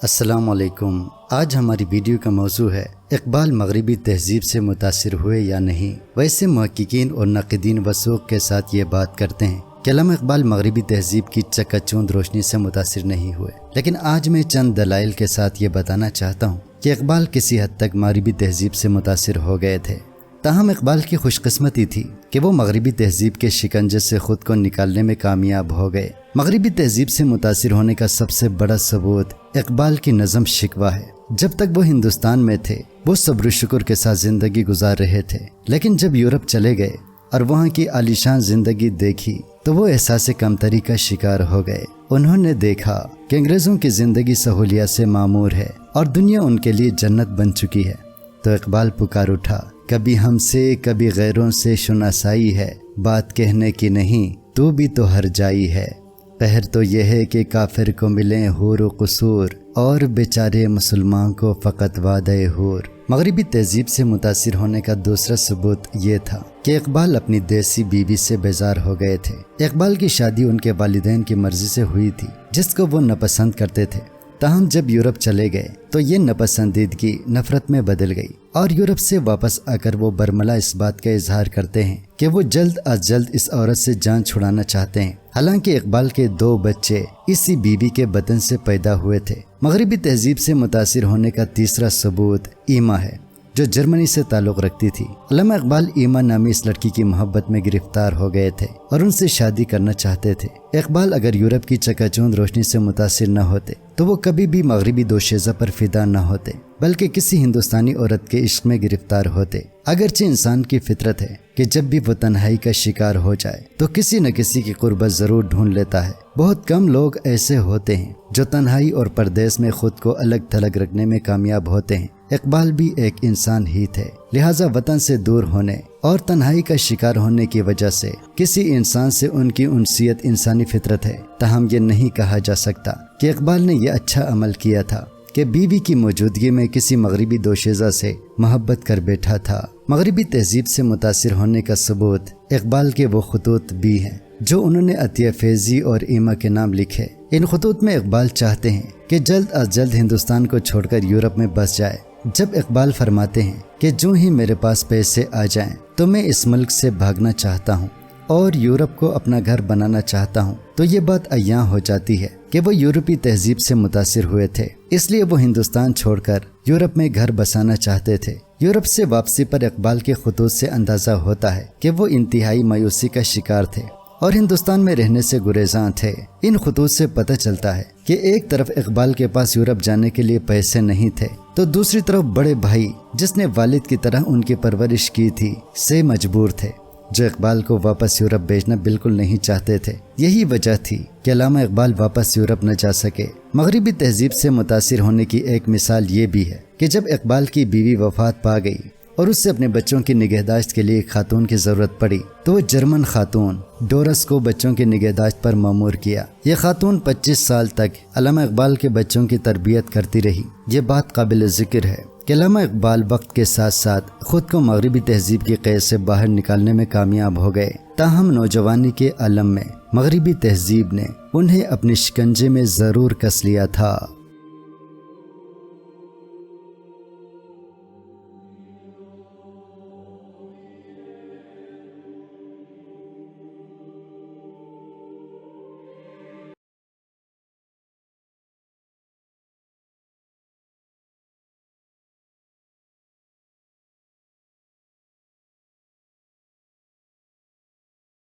السلام علیکم۔ آج ہماری ویڈیو کا موضوع ہے اقبال مغربی تہذیب سے متاثر ہوئے یا نہیں۔ ویسے محققین اور ناقدین وثوق کے ساتھ یہ بات کرتے ہیں کہ علامہ اقبال مغربی تہذیب کی چکا چوند روشنی سے متاثر نہیں ہوئے، لیکن آج میں چند دلائل کے ساتھ یہ بتانا چاہتا ہوں کہ اقبال کسی حد تک مغربی تہذیب سے متاثر ہو گئے تھے۔ تاہم اقبال کی خوش قسمتی تھی کہ وہ مغربی تہذیب کے شکنجے سے خود کو نکالنے میں کامیاب ہو گئے۔ مغربی تہذیب سے متاثر ہونے کا سب سے بڑا ثبوت اقبال کی نظم شکوہ ہے۔ جب تک وہ ہندوستان میں تھے وہ صبر و شکر کے ساتھ زندگی گزار رہے تھے، لیکن جب یورپ چلے گئے اور وہاں کی عالیشان زندگی دیکھی تو وہ احساس کمتری کا شکار ہو گئے۔ انہوں نے دیکھا کہ انگریزوں کی زندگی سہولیات سے معمور ہے اور دنیا ان کے لیے جنت بن چکی ہے، تو اقبال پکار اٹھا، کبھی ہم سے کبھی غیروں سے شناسائی ہے، بات کہنے کی نہیں تو بھی تو ہر جائی ہے، قہر تو یہ ہے کہ کافر کو ملیں حور و قصور اور بیچارے مسلمان کو فقط وعدہ حور۔ مغربی تہذیب سے متاثر ہونے کا دوسرا ثبوت یہ تھا کہ اقبال اپنی دیسی بیوی سے بیزار ہو گئے تھے۔ اقبال کی شادی ان کے والدین کی مرضی سے ہوئی تھی، جس کو وہ ناپسند کرتے تھے۔ تاہم جب یورپ چلے گئے تو یہ ناپسندیدگی نفرت میں بدل گئی، اور یورپ سے واپس آ کر وہ برملا اس بات کا اظہار کرتے ہیں کہ وہ جلد از جلد اس عورت سے جان چھڑانا چاہتے ہیں، حالانکہ اقبال کے 2 بچے اسی بیوی کے بدن سے پیدا ہوئے تھے۔ مغربی تہذیب سے متاثر ہونے کا تیسرا ثبوت ایما ہے، جو جرمنی سے تعلق رکھتی تھی۔ علامہ اقبال ایما نامی اس لڑکی کی محبت میں گرفتار ہو گئے تھے اور ان سے شادی کرنا چاہتے تھے۔ اقبال اگر یورپ کی چکا چوند روشنی سے متاثر نہ ہوتے تو وہ کبھی بھی مغربی دوشیزہ پر فدا نہ ہوتے، بلکہ کسی ہندوستانی عورت کے عشق میں گرفتار ہوتے۔ اگرچہ انسان کی فطرت ہے کہ جب بھی وہ تنہائی کا شکار ہو جائے تو کسی نہ کسی کی قربت ضرور ڈھونڈ لیتا ہے۔ بہت کم لوگ ایسے ہوتے ہیں جو تنہائی اور پردیس میں خود کو الگ تھلگ رکھنے میں کامیاب ہوتے ہیں۔ اقبال بھی ایک انسان ہی تھے، لہٰذا وطن سے دور ہونے اور تنہائی کا شکار ہونے کی وجہ سے کسی انسان سے ان کی انسیت انسانی فطرت ہے۔ تاہم یہ نہیں کہا جا سکتا کہ اقبال نے یہ اچھا عمل کیا تھا کہ بیوی کی موجودگی میں کسی مغربی دوشیزہ سے محبت کر بیٹھا تھا۔ مغربی تہذیب سے متاثر ہونے کا ثبوت اقبال کے وہ خطوط بھی ہیں جو انہوں نے عطیہ فیضی اور ایما کے نام لکھے۔ ان خطوط میں اقبال چاہتے ہیں کہ جلد از جلد ہندوستان کو چھوڑ کر یورپ میں بس جائے۔ جب اقبال فرماتے ہیں کہ جو ہی میرے پاس پیسے آ جائیں تو میں اس ملک سے بھاگنا چاہتا ہوں اور یورپ کو اپنا گھر بنانا چاہتا ہوں، تو یہ بات عیاں ہو جاتی ہے کہ وہ یورپی تہذیب سے متاثر ہوئے تھے، اس لیے وہ ہندوستان چھوڑ کر یورپ میں گھر بسانا چاہتے تھے۔ یورپ سے واپسی پر اقبال کے خطوط سے اندازہ ہوتا ہے کہ وہ انتہائی مایوسی کا شکار تھے اور ہندوستان میں رہنے سے گریزاں تھے۔ ان خطوط سے پتہ چلتا ہے کہ ایک طرف اقبال کے پاس یورپ جانے کے لیے پیسے نہیں تھے، تو دوسری طرف بڑے بھائی جس نے والد کی طرح ان کی پرورش کی تھی سے مجبور تھے، جو اقبال کو واپس یورپ بھیجنا بالکل نہیں چاہتے تھے۔ یہی وجہ تھی کہ علامہ اقبال واپس یورپ نہ جا سکے۔ مغربی تہذیب سے متاثر ہونے کی ایک مثال یہ بھی ہے کہ جب اقبال کی بیوی وفات پا گئی اور اس سے اپنے بچوں کی نگہداشت کے لیے ایک خاتون کی ضرورت پڑی تو وہ جرمن خاتون ڈورس کو بچوں کی نگہداشت پر مامور کیا۔ یہ خاتون 25 سال تک علامہ اقبال کے بچوں کی تربیت کرتی رہی۔ یہ بات قابل ذکر ہے کہ علامہ اقبال وقت کے ساتھ ساتھ خود کو مغربی تہذیب کی قید سے باہر نکالنے میں کامیاب ہو گئے، تاہم نوجوانی کے عالم میں مغربی تہذیب نے انہیں اپنے شکنجے میں ضرور کس لیا تھا۔